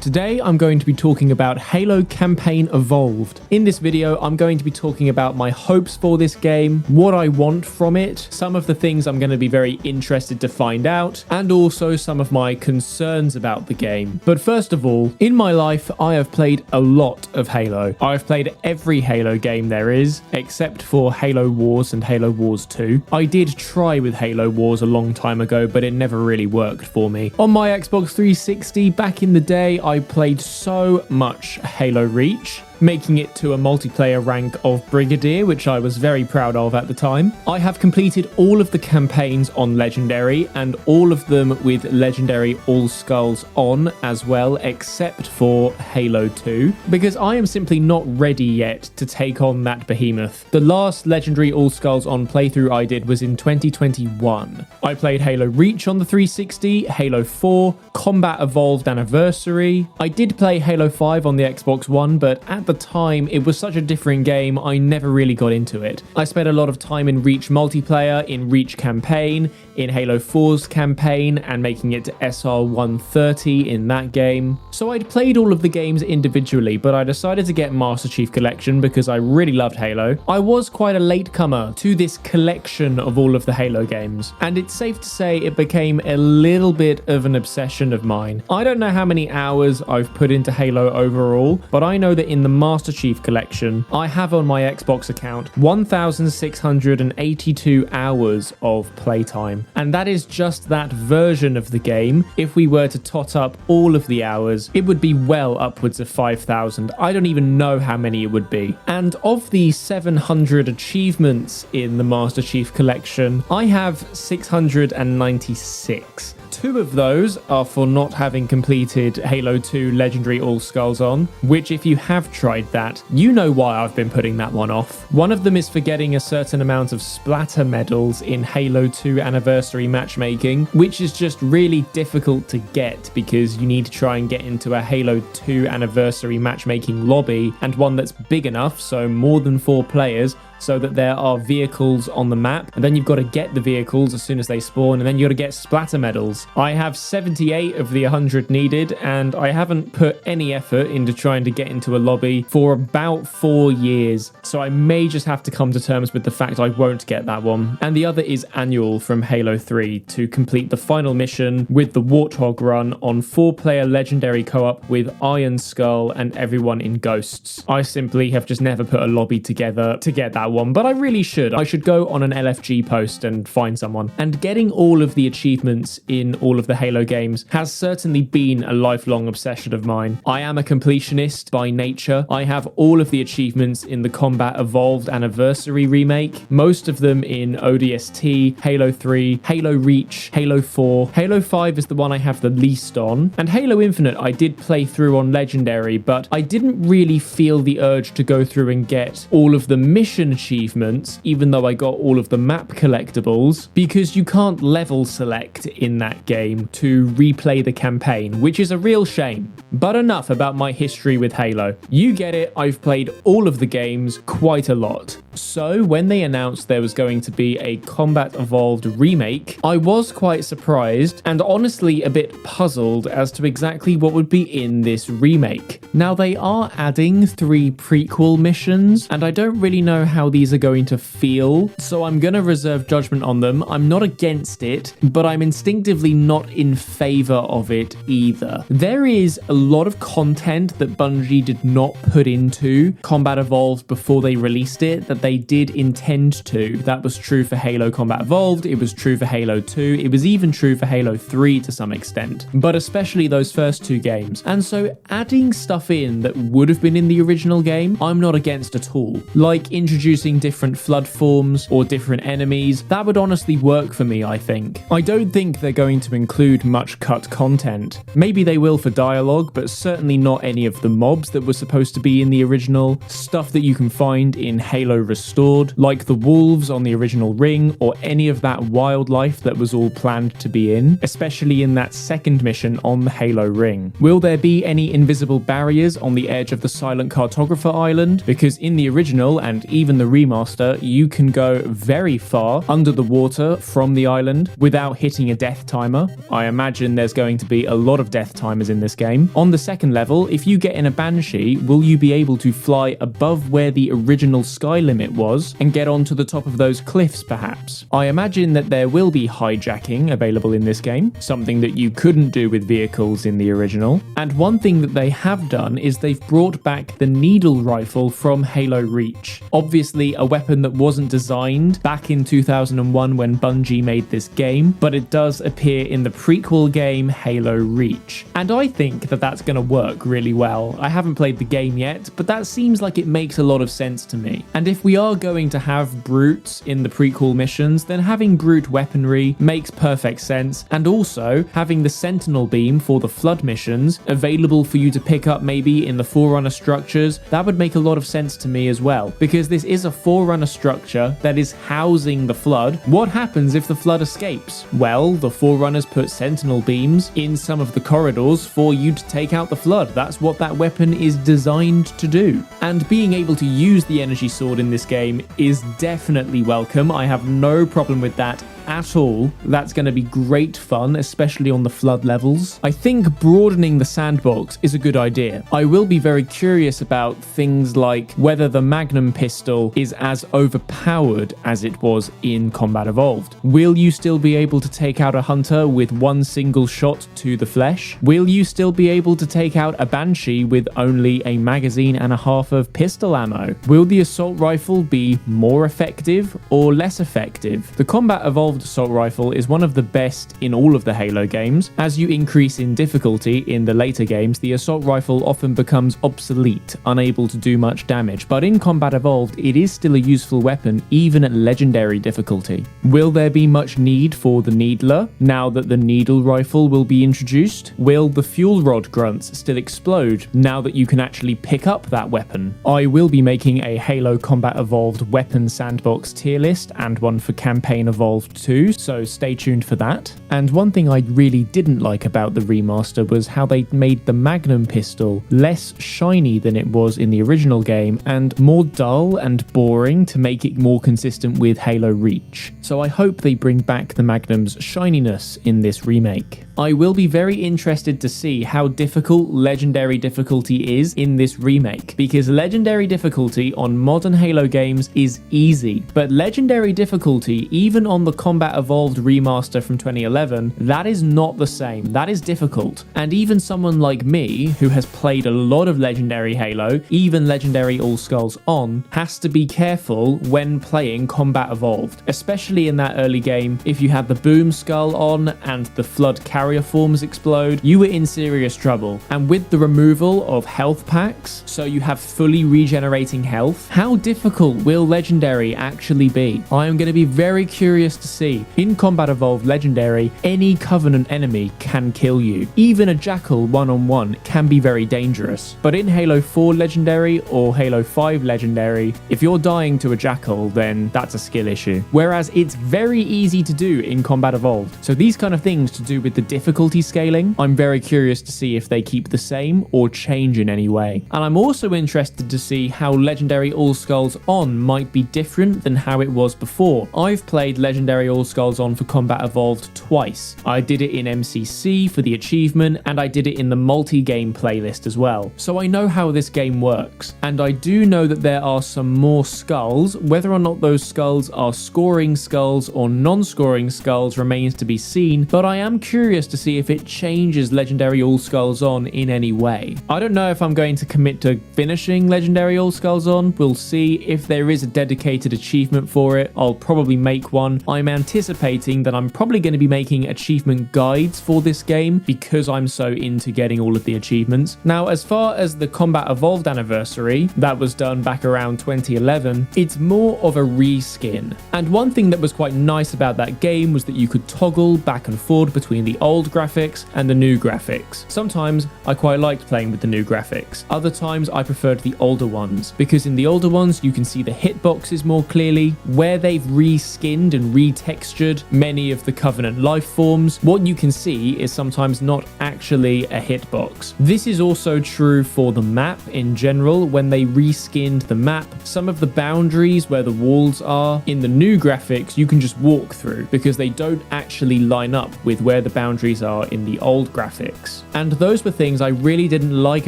Today I'm going to be talking about Halo Campaign Evolved. In this video I'm going to be talking about my hopes for this game, what I want from it, some of the things I'm going to be very interested to find out, and also some of my concerns about the game. But first of all, in my life I have played a lot of Halo. I've played every Halo game there is, except for Halo Wars and Halo Wars 2. I did try with Halo Wars a long time ago, but it never really worked for me. On my Xbox 360 back in the day, I played so much Halo Reach, making it to a multiplayer rank of Brigadier, which I was very proud of at the time. I have completed all of the campaigns on Legendary, and all of them with Legendary All Skulls on as well, except for Halo 2, because I am simply not ready yet to take on that behemoth. The last Legendary All Skulls on playthrough I did was in 2021. I played Halo Reach on the 360, Halo 4, Combat Evolved Anniversary. I did play Halo 5 on the Xbox One, but at the time it was such a different game, I never really got into it. I spent a lot of time in Reach multiplayer, in Reach campaign, in Halo 4's campaign, and making it to SR 130 in that game. So I'd played all of the games individually, but I decided to get Master Chief Collection because I really loved Halo. I was quite a latecomer to this collection of all of the Halo games, and it's safe to say it became a little bit of an obsession of mine. I don't know how many hours I've put into Halo overall, but I know that in the Master Chief Collection, I have on my Xbox account 1,682 hours of playtime. And that is just that version of the game. If we were to tot up all of the hours, it would be well upwards of 5,000. I don't even know how many it would be. And of the 700 achievements in the Master Chief Collection, I have 696. 2 of those are for not having completed Halo 2 Legendary All Skulls on, which if you have tried that, you know why I've been putting that one off. One of them is for getting a certain amount of splatter medals in Halo 2 Anniversary matchmaking, which is just really difficult to get because you need to try and get into a Halo 2 Anniversary matchmaking lobby, and one that's big enough, so more than 4 players, so that there are vehicles on the map, and then you've got to get the vehicles as soon as they spawn, and then you've got to get splatter medals. I have 78 of the 100 needed, and I haven't put any effort into trying to get into a lobby for about 4 years, so I may just have to come to terms with the fact I won't get that one. And the other is annual from Halo 3 to complete the final mission with the Warthog run on 4-player Legendary co-op with Iron Skull and everyone in Ghosts. I simply have just never put a lobby together to get that one, but I really should. I should go on an LFG post and find someone. And getting all of the achievements in all of the Halo games has certainly been a lifelong obsession of mine. I am a completionist by nature. I have all of the achievements in the Combat Evolved Anniversary remake, most of them in ODST, Halo 3, Halo Reach, Halo 4. Halo 5 is the one I have the least on, and Halo Infinite I did play through on Legendary, but I didn't really feel the urge to go through and get all of the mission achievements, even though I got all of the map collectibles, because you can't level select in that game to replay the campaign, which is a real shame. But enough about my history with Halo. You get it, I've played all of the games quite a lot. So when they announced there was going to be a Combat Evolved remake, I was quite surprised and honestly a bit puzzled as to exactly what would be in this remake. Now they are adding 3 prequel missions, and I don't really know how these are going to feel, so I'm gonna reserve judgment on them. I'm not against it, but I'm instinctively not in favor of it either. There is a lot of content that Bungie did not put into Combat Evolved before they released it that they did intend to. That was true for Halo Combat Evolved, it was true for Halo 2, it was even true for Halo 3 to some extent, but especially those first 2 games. And so adding stuff in that would have been in the original game, I'm not against at all. Like introducing different flood forms or different enemies, that would honestly work for me, I think. I don't think they're going to include much cut content. Maybe they will for dialogue, but certainly not any of the mobs that were supposed to be in the original, stuff that you can find in Halo restored, like the wolves on the original ring or any of that wildlife that was all planned to be in, especially in that second mission on the Halo ring? Will there be any invisible barriers on the edge of the Silent Cartographer Island? Because in the original and even the remaster, you can go very far under the water from the island without hitting a death timer. I imagine there's going to be a lot of death timers in this game. On the second level, if you get in a Banshee, will you be able to fly above where the original sky limit was and get onto the top of those cliffs perhaps? I imagine that there will be hijacking available in this game, something that you couldn't do with vehicles in the original. And one thing that they have done is they've brought back the needle rifle from Halo Reach. Obviously a weapon that wasn't designed back in 2001 when Bungie made this game, but it does appear in the prequel game Halo Reach. And I think that that's going to work really well. I haven't played the game yet, but that seems like it makes a lot of sense to me. And if we are going to have brutes in the prequel missions, then having brute weaponry makes perfect sense, and also having the Sentinel beam for the Flood missions available for you to pick up maybe in the Forerunner structures, that would make a lot of sense to me as well, because this is a Forerunner structure that is housing the Flood. What happens if the Flood escapes? Well, the Forerunners put Sentinel beams in some of the corridors for you to take out the Flood. That's what that weapon is designed to do. And being able to use the energy sword in this game is definitely welcome. I have no problem with that at all. That's going to be great fun, especially on the Flood levels. I think broadening the sandbox is a good idea. I will be very curious about things like whether the Magnum pistol is as overpowered as it was in Combat Evolved. Will you still be able to take out a hunter with one single shot to the flesh? Will you still be able to take out a Banshee with only a magazine and a half of pistol ammo? Will the assault rifle be more effective or less effective? The Combat Evolved assault rifle is one of the best in all of the Halo games. As you increase in difficulty in the later games, the assault rifle often becomes obsolete, unable to do much damage, but in Combat Evolved it is still a useful weapon even at legendary difficulty. Will there be much need for the Needler now that the needle rifle will be introduced? Will the fuel rod grunts still explode now that you can actually pick up that weapon? I will be making a Halo Combat Evolved weapon sandbox tier list and one for Campaign Evolved 2, so stay tuned for that. And one thing I really didn't like about the remaster was how they made the Magnum pistol less shiny than it was in the original game and more dull and boring to make it more consistent with Halo Reach. So I hope they bring back the Magnum's shininess in this remake. I will be very interested to see how difficult Legendary difficulty is in this remake, because Legendary difficulty on modern Halo games is easy, but Legendary difficulty, even on the Combat Evolved remaster from 2011, that is not the same. That is difficult. And even someone like me, who has played a lot of Legendary Halo, even Legendary All Skulls On, has to be careful when playing Combat Evolved, especially in that early game. If you had the Boom Skull on and the Flood carrier forms explode, you were in serious trouble. And with the removal of health packs, so you have fully regenerating health, how difficult will Legendary actually be? I am going to be very curious to see. In Combat Evolved Legendary, any Covenant enemy can kill you. Even a Jackal one-on-one can be very dangerous. But in Halo 4 Legendary or Halo 5 Legendary, if you're dying to a Jackal, then that's a skill issue. Whereas it's very easy to do in Combat Evolved. So these kind of things to do with the difficulty scaling, I'm very curious to see if they keep the same or change in any way. And I'm also interested to see how Legendary All Skulls On might be different than how it was before. I've played Legendary All Skulls On for Combat Evolved twice. I did it in MCC for the achievement, and I did it in the multi-game playlist as well. So I know how this game works. And I do know that there are some more skulls. Whether or not those skulls are scoring skulls or non-scoring skulls remains to be seen, but I am curious to see if it changes Legendary All Skulls On in any way. I don't know if I'm going to commit to finishing Legendary All Skulls On. We'll see. If there is a dedicated achievement for it, I'll probably make one. I'm anticipating that I'm probably going to be making achievement guides for this game because I'm so into getting all of the achievements. Now, as far as the Combat Evolved anniversary, that was done back around 2011, it's more of a reskin. And one thing that was quite nice about that game was that you could toggle back and forth between the old graphics and the new graphics. Sometimes I quite liked playing with the new graphics. Other times I preferred the older ones, because in the older ones you can see the hitboxes more clearly, where they've reskinned and retextured many of the Covenant life forms. What you can see is sometimes not actually a hitbox. This is also true for the map in general. When they reskinned the map, some of the boundaries where the walls are in the new graphics you can just walk through, because they don't actually line up with where the boundaries are in the old graphics. And those were things I really didn't like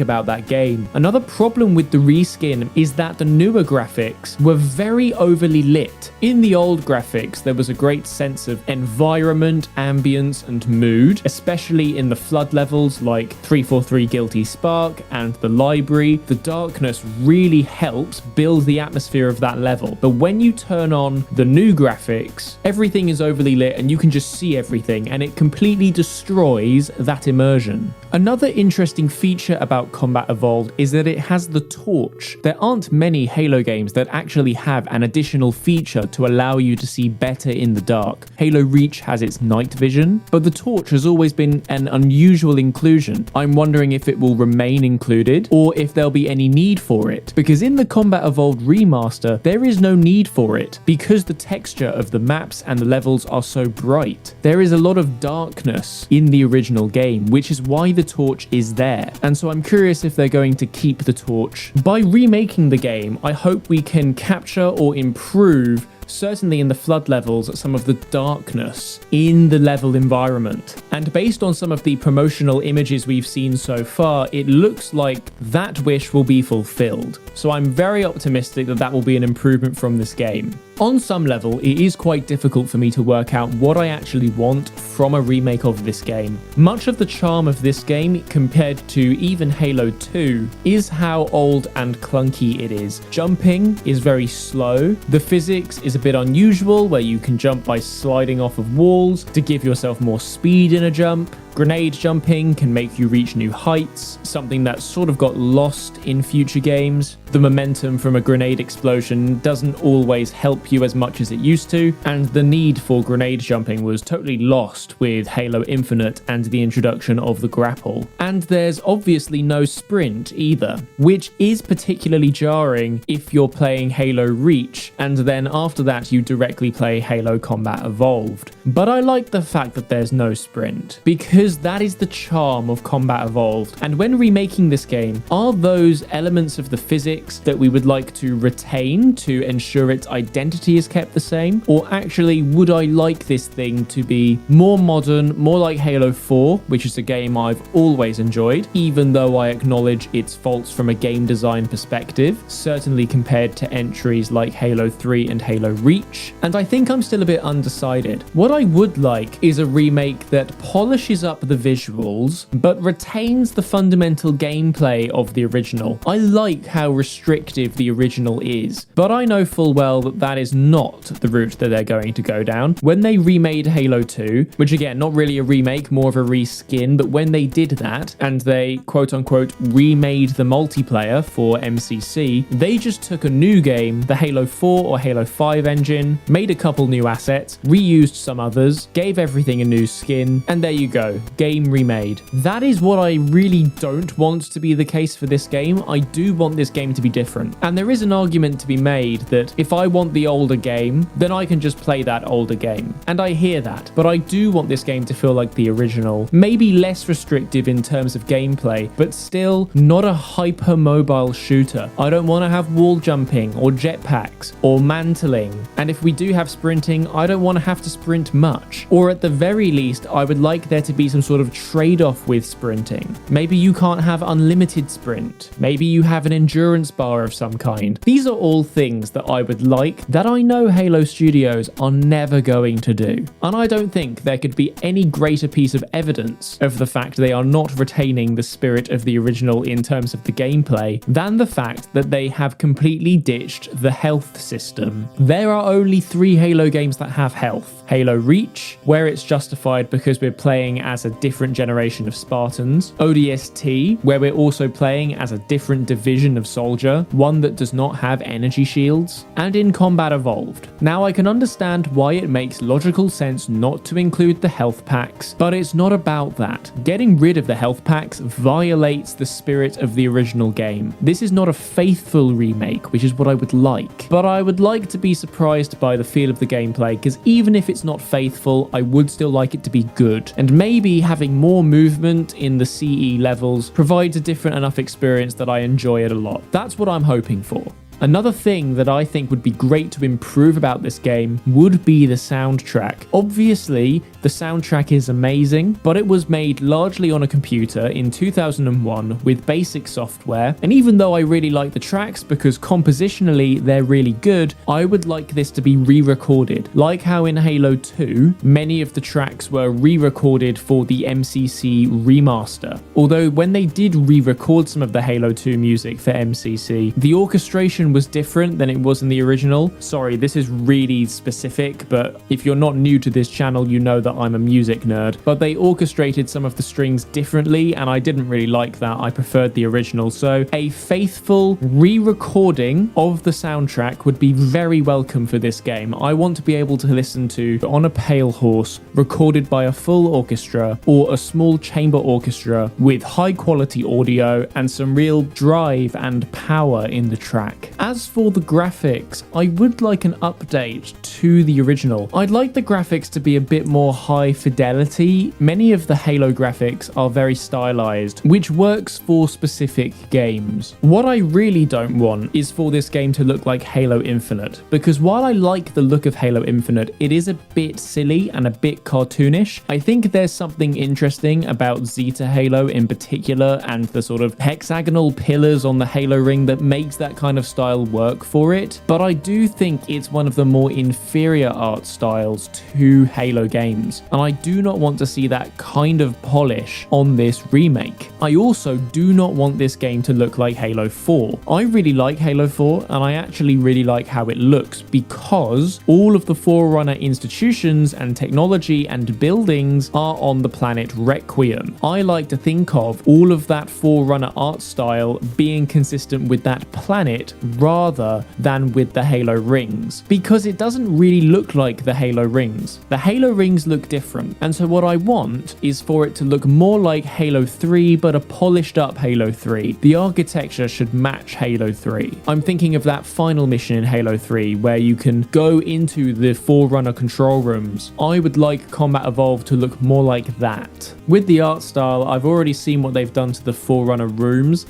about that game. Another problem with the reskin is that the newer graphics were very overly lit. In the old graphics, there was a great sense of environment, ambience, and mood, especially in the flood levels like 343 Guilty Spark and the library. The darkness really helps build the atmosphere of that level. But when you turn on the new graphics, everything is overly lit and you can just see everything, and it completely destroys that immersion. Another interesting feature about Combat Evolved is that it has the torch. There aren't many Halo games that actually have an additional feature to allow you to see better in the dark. Halo Reach has its night vision, but the torch has always been an unusual inclusion. I'm wondering if it will remain included or if there'll be any need for it, because in the Combat Evolved remaster there is no need for it because the texture of the maps and the levels are so bright. There is a lot of darkness in the original game, which is why the torch is there, and so I'm curious if they're going to keep the torch. By remaking the game, I hope we can capture or improve, certainly in the flood levels, some of the darkness in the level environment. And based on some of the promotional images we've seen so far, it looks like that wish will be fulfilled. So I'm very optimistic that that will be an improvement from this game. On some level, it is quite difficult for me to work out what I actually want from a remake of this game. Much of the charm of this game, compared to even Halo 2, is how old and clunky it is. Jumping is very slow. The physics is a bit unusual, where you can jump by sliding off of walls to give yourself more speed in a jump. Grenade jumping can make you reach new heights, something that sort of got lost in future games. The momentum from a grenade explosion doesn't always help you as much as it used to, and the need for grenade jumping was totally lost with Halo Infinite and the introduction of the grapple. And there's obviously no sprint either, which is particularly jarring if you're playing Halo Reach, and then after that you directly play Halo Combat Evolved. But I like the fact that there's no sprint, because that is the charm of Combat Evolved. And when remaking this game, are those elements of the physics that we would like to retain to ensure its identity is kept the same? Or actually, would I like this thing to be more modern, more like Halo 4, which is a game I've always enjoyed, even though I acknowledge its faults from a game design perspective, certainly compared to entries like Halo 3 and Halo Reach. And I think I'm still a bit undecided. What I would like is a remake that polishes up the visuals, but retains the fundamental gameplay of the original. I like how restrictive the original is, but I know full well that that is not the route that they're going to go down. When they remade Halo 2, which again, not really a remake, more of a reskin, but when they did that, and they quote-unquote remade the multiplayer for MCC, they just took a new game, the Halo 4 or Halo 5 engine, made a couple new assets, reused some others, gave everything a new skin, and there you go. Game remade. That is what I really don't want to be the case for this game. I do want this game to be different. And there is an argument to be made that if I want the older game, then I can just play that older game. And I hear that, but I do want this game to feel like the original. Maybe less restrictive in terms of gameplay, but still not a hyper-mobile shooter. I don't want to have wall jumping or jetpacks or mantling. And if we do have sprinting, I don't want to have to sprint much. Or at the very least, I would like there to be some sort of trade-off with sprinting. Maybe you can't have unlimited sprint. Maybe you have an endurance bar of some kind. These are all things that I would like that I know Halo Studios are never going to do. And I don't think there could be any greater piece of evidence of the fact they are not retaining the spirit of the original in terms of the gameplay than the fact that they have completely ditched the health system. There are only 3 Halo games that have health. Halo Reach, where it's justified because we're playing as as a different generation of Spartans, ODST, where we're also playing as a different division of soldier, one that does not have energy shields, and in Combat Evolved. Now, I can understand why it makes logical sense not to include the health packs, but it's not about that. Getting rid of the health packs violates the spirit of the original game. This is not a faithful remake, which is what I would like, but I would like to be surprised by the feel of the gameplay, because even if it's not faithful, I would still like it to be good, and maybe having more movement in the CE levels provides a different enough experience that I enjoy it a lot. That's what I'm hoping for. Another thing that I think would be great to improve about this game would be the soundtrack. Obviously, the soundtrack is amazing, but it was made largely on a computer in 2001 with basic software, and even though I really like the tracks because compositionally they're really good, I would like this to be re-recorded. Like how in Halo 2, many of the tracks were re-recorded for the MCC remaster. Although when they did re-record some of the Halo 2 music for MCC, the orchestration was different than it was in the original. Sorry, this is really specific, but if you're not new to this channel, you know that I'm a music nerd. But they orchestrated some of the strings differently, and I didn't really like that. I preferred the original. So a faithful re-recording of the soundtrack would be very welcome for this game. I want to be able to listen to On a Pale Horse, recorded by a full orchestra or a small chamber orchestra with high quality audio and some real drive and power in the track. As for the graphics, I would like an update to the original. I'd like the graphics to be a bit more high fidelity. Many of the Halo graphics are very stylized, which works for specific games. What I really don't want is for this game to look like Halo Infinite, because while I like the look of Halo Infinite, it is a bit silly and a bit cartoonish. I think there's something interesting about Zeta Halo in particular and the sort of hexagonal pillars on the Halo ring that makes that kind of style work for it, but I do think it's one of the more inferior art styles to Halo games, and I do not want to see that kind of polish on this remake. I also do not want this game to look like Halo 4. I really like Halo 4, and I actually really like how it looks because all of the Forerunner institutions and technology and buildings are on the planet Requiem. I like to think of all of that Forerunner art style being consistent with that planet rather than with the Halo rings, because it doesn't really look like the Halo rings. The Halo rings look different, and so what I want is for it to look more like Halo 3, but a polished up Halo 3. The architecture should match Halo 3. I'm thinking of that final mission in Halo 3 where you can go into the Forerunner control rooms. I would like Combat Evolved to look more like that. With the art style, I've already seen what they've done to the Forerunner rooms,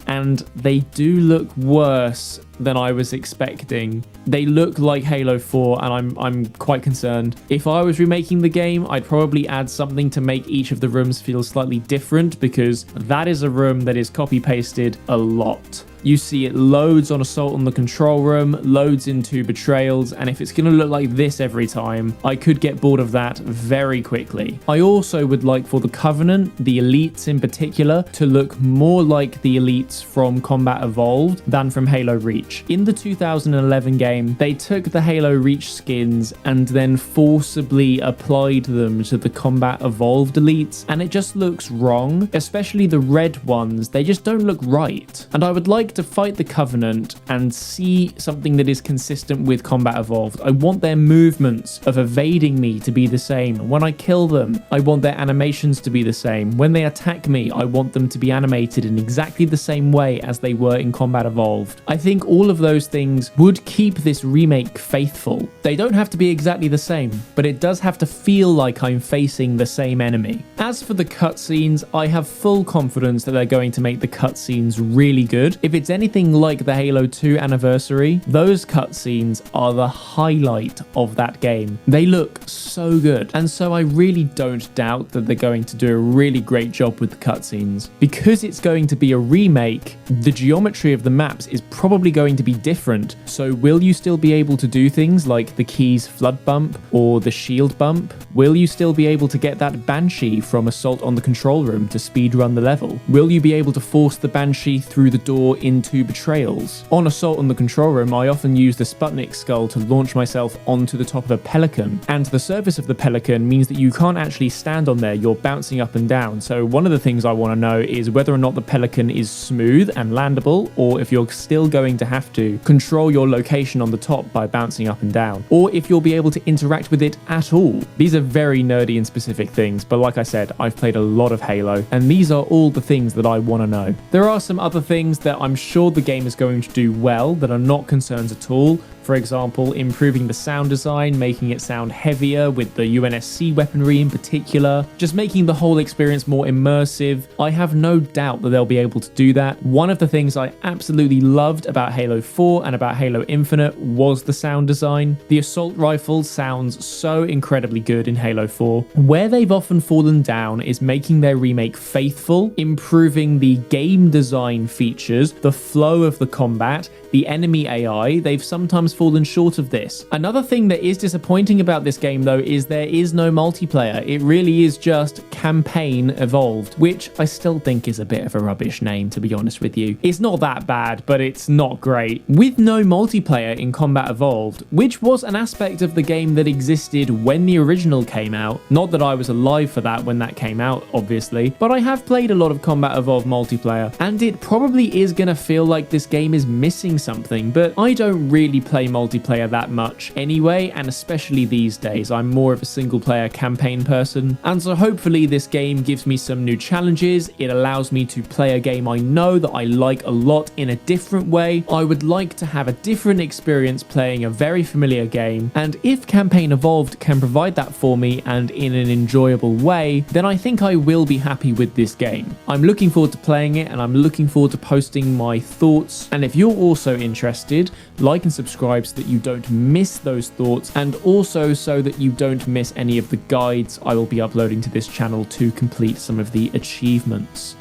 and they do look worse than I was expecting. They look like Halo 4, and I'm quite concerned. If I was remaking the game, I'd probably add something to make each of the rooms feel slightly different, because that is a room that is copy-pasted a lot. You see it loads on Assault on the Control Room, loads into Betrayals, and if it's going to look like this every time, I could get bored of that very quickly. I also would like for the Covenant, the elites in particular, to look more like the elites from Combat Evolved than from Halo Reach. In the 2011 game, they took the Halo Reach skins and then forcibly applied them to the Combat Evolved elites, and it just looks wrong, especially the red ones. They just don't look right. And I would like to fight the Covenant and see something that is consistent with Combat Evolved. I want their movements of evading me to be the same. When I kill them, I want their animations to be the same. When they attack me, I want them to be animated in exactly the same way as they were in Combat Evolved. I think all of those things would keep this remake faithful. They don't have to be exactly the same, but it does have to feel like I'm facing the same enemy. As for the cutscenes, I have full confidence that they're going to make the cutscenes really good. If it's anything like the Halo 2 anniversary, those cutscenes are the highlight of that game. They look so good, and so I really don't doubt that they're going to do a really great job with the cutscenes. Because it's going to be a remake, the geometry of the maps is probably going to be different, so will you still be able to do things like the Keys flood bump or the shield bump? Will you still be able to get that Banshee from Assault on the Control Room to speedrun the level? Will you be able to force the Banshee through the door in 2 betrayals. On Assault on the Control Room, I often use the Sputnik skull to launch myself onto the top of a pelican, and the surface of the pelican means that you can't actually stand on there, you're bouncing up and down. So one of the things I want to know is whether or not the pelican is smooth and landable, or if you're still going to have to control your location on the top by bouncing up and down, or if you'll be able to interact with it at all. These are very nerdy and specific things, but like I said, I've played a lot of Halo, and these are all the things that I want to know. There are some other things that I'm sure the game is going to do well that are not concerns at all. For example, improving the sound design, making it sound heavier with the UNSC weaponry in particular, just making the whole experience more immersive. I have no doubt that they'll be able to do that. One of the things I absolutely loved about Halo 4 and about Halo Infinite was the sound design. The assault rifle sounds so incredibly good in Halo 4. Where they've often fallen down is making their remake faithful, improving the game design features, the flow of the combat, the enemy AI. They've sometimes fallen short of this. Another thing that is disappointing about this game though is there is no multiplayer. It really is just Campaign Evolved, which I still think is a bit of a rubbish name, to be honest with you. It's not that bad, but it's not great. With no multiplayer in Combat Evolved, which was an aspect of the game that existed when the original came out, not that I was alive for that when that came out, obviously, but I have played a lot of Combat Evolved multiplayer, and it probably is gonna feel like this game is missing something, but I don't really play multiplayer that much anyway, and especially these days. I'm more of a single player campaign person, and so hopefully this game gives me some new challenges. It allows me to play a game I know that I like a lot in a different way. I would like to have a different experience playing a very familiar game, and if Campaign Evolved can provide that for me and in an enjoyable way, then I think I will be happy with this game. I'm looking forward to playing it, and I'm looking forward to posting my thoughts, and if you're also interested, like and subscribe so that you don't miss those thoughts, and also so that you don't miss any of the guides I will be uploading to this channel to complete some of the achievements.